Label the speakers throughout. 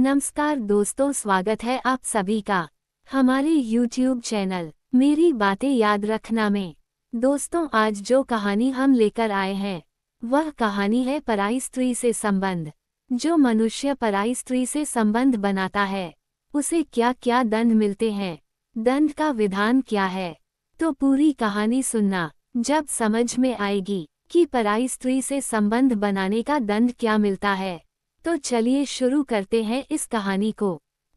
Speaker 1: नमस्कार दोस्तों, स्वागत है आप सभी का हमारे YouTube चैनल मेरी बातें याद रखना में। दोस्तों, आज जो कहानी हम लेकर आए हैं वह कहानी है पराई स्त्री से संबंध। जो मनुष्य पराई स्त्री से संबंध बनाता है उसे क्या क्या दंड मिलते हैं, दंड का विधान क्या है। तो पूरी कहानी सुनना, जब समझ में आएगी कि पराई स्त्री से संबंध बनाने का दंड क्या मिलता है। तो चलिए शुरू करते हैं इस कहानी को।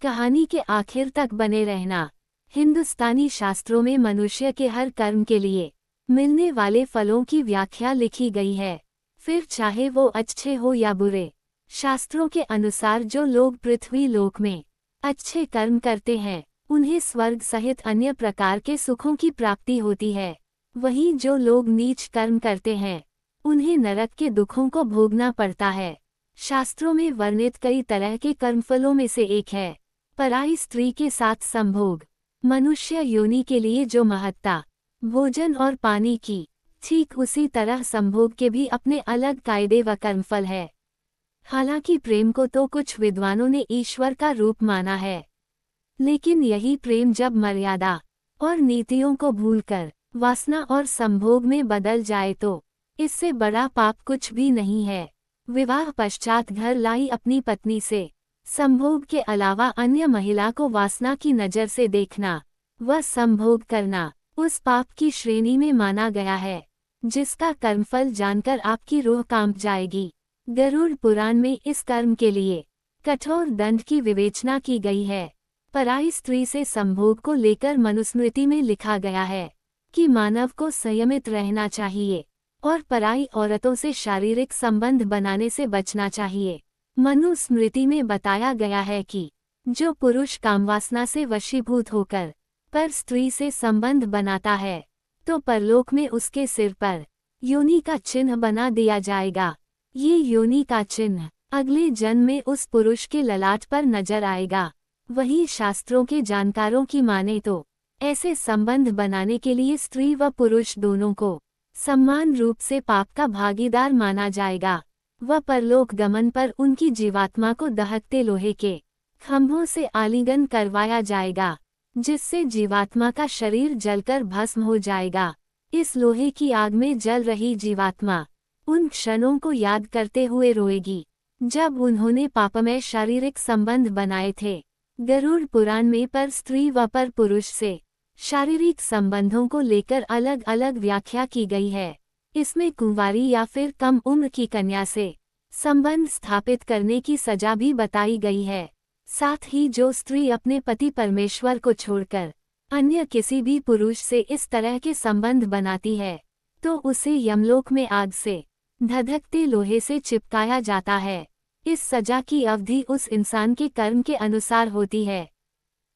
Speaker 1: कहानी के आखिर तक बने रहना। हिंदुस्तानी शास्त्रों में मनुष्य के हर कर्म के लिए मिलने वाले फलों की व्याख्या लिखी गई है, फिर चाहे वो अच्छे हो या बुरे। शास्त्रों के अनुसार जो लोग पृथ्वी लोक में अच्छे कर्म करते हैं उन्हें स्वर्ग सहित अन्य प्रकार के सुखों की प्राप्ति होती है। वहीं जो लोग नीच कर्म करते हैं उन्हें नरक के दुखों को भोगना पड़ता है। शास्त्रों में वर्णित कई तरह के कर्मफलों में से एक है पराई स्त्री के साथ संभोग। मनुष्य योनि के लिए जो महत्ता भोजन और पानी की, ठीक उसी तरह संभोग के भी अपने अलग कायदे व कर्मफल है। हालांकि प्रेम को तो कुछ विद्वानों ने ईश्वर का रूप माना है, लेकिन यही प्रेम जब मर्यादा और नीतियों को भूलकर वासना और संभोग में बदल जाए तो इससे बड़ा पाप कुछ भी नहीं है। विवाह पश्चात घर लाई अपनी पत्नी से संभोग के अलावा अन्य महिला को वासना की नज़र से देखना व संभोग करना उस पाप की श्रेणी में माना गया है, जिसका कर्मफल जानकर आपकी रूह कांप जाएगी। गरुड़ पुराण में इस कर्म के लिए कठोर दंड की विवेचना की गई है। पराई स्त्री से संभोग को लेकर मनुस्मृति में लिखा गया है कि मानव को संयमित रहना चाहिए और पराई औरतों से शारीरिक संबंध बनाने से बचना चाहिए। मनुस्मृति में बताया गया है कि जो पुरुष कामवासना से वशीभूत होकर पर स्त्री से संबंध बनाता है तो परलोक में उसके सिर पर योनि का चिन्ह बना दिया जाएगा। ये योनि का चिन्ह अगले जन्म में उस पुरुष के ललाट पर नजर आएगा। वही शास्त्रों के जानकारों की माने तो ऐसे संबंध बनाने के लिए स्त्री व पुरुष दोनों को समान रूप से पाप का भागीदार माना जाएगा। वह परलोक गमन पर उनकी जीवात्मा को दहकते लोहे के खंभों से आलिंगन करवाया जाएगा, जिससे जीवात्मा का शरीर जलकर भस्म हो जाएगा। इस लोहे की आग में जल रही जीवात्मा उन क्षणों को याद करते हुए रोएगी जब उन्होंने पापमय शारीरिक संबंध बनाए थे। गरुड़ पुराण में पर स्त्री व पर पुरुष से शारीरिक संबंधों को लेकर अलग अलग व्याख्या की गई है। इसमें कुंवारी या फिर कम उम्र की कन्या से संबंध स्थापित करने की सजा भी बताई गई है। साथ ही जो स्त्री अपने पति परमेश्वर को छोड़कर अन्य किसी भी पुरुष से इस तरह के संबंध बनाती है तो उसे यमलोक में आग से धधकते लोहे से चिपकाया जाता है। इस सजा की अवधि उस इंसान के कर्म के अनुसार होती है।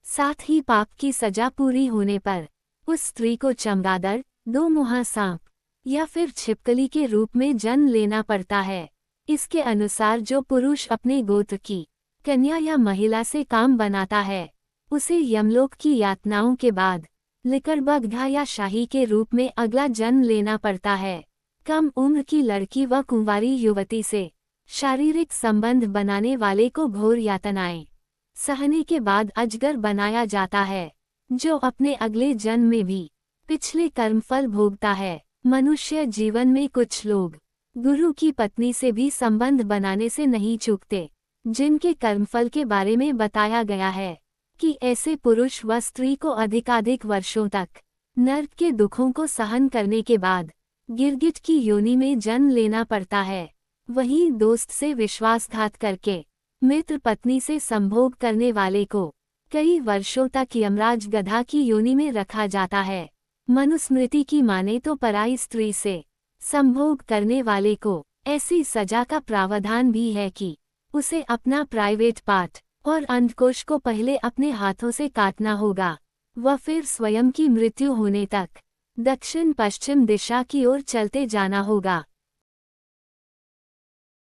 Speaker 1: साथ ही पाप की सजा पूरी होने पर उस स्त्री को चमगादड़, दो मुहा सांप या फिर छिपकली के रूप में जन्म लेना पड़ता है। इसके अनुसार जो पुरुष अपने गोत्र की कन्या या महिला से काम बनाता है उसे यमलोक की यातनाओं के बाद लिकड़बग्घा या शाही के रूप में अगला जन्म लेना पड़ता है। कम उम्र की लड़की व कुंवारी युवती से शारीरिक संबंध बनाने वाले को घोर यातनाएं सहने के बाद अजगर बनाया जाता है, जो अपने अगले जन्म में भी पिछले कर्मफल भोगता है। मनुष्य जीवन में कुछ लोग गुरु की पत्नी से भी संबंध बनाने से नहीं चूकते, जिनके कर्मफल के बारे में बताया गया है कि ऐसे पुरुष व स्त्री को अधिकाधिक वर्षों तक नरक के दुखों को सहन करने के बाद गिरगिट की योनि में जन्म लेना पड़ता है। वहीं दोस्त से विश्वासघात करके मित्र पत्नी से संभोग करने वाले को कई वर्षों तक यमराज गधा की योनि में रखा जाता है। मनुस्मृति की माने तो पराई स्त्री से संभोग करने वाले को ऐसी सजा का प्रावधान भी है कि उसे अपना प्राइवेट पार्ट और अंडकोश को पहले अपने हाथों से काटना होगा व फिर स्वयं की मृत्यु होने तक दक्षिण पश्चिम दिशा की ओर चलते जाना होगा।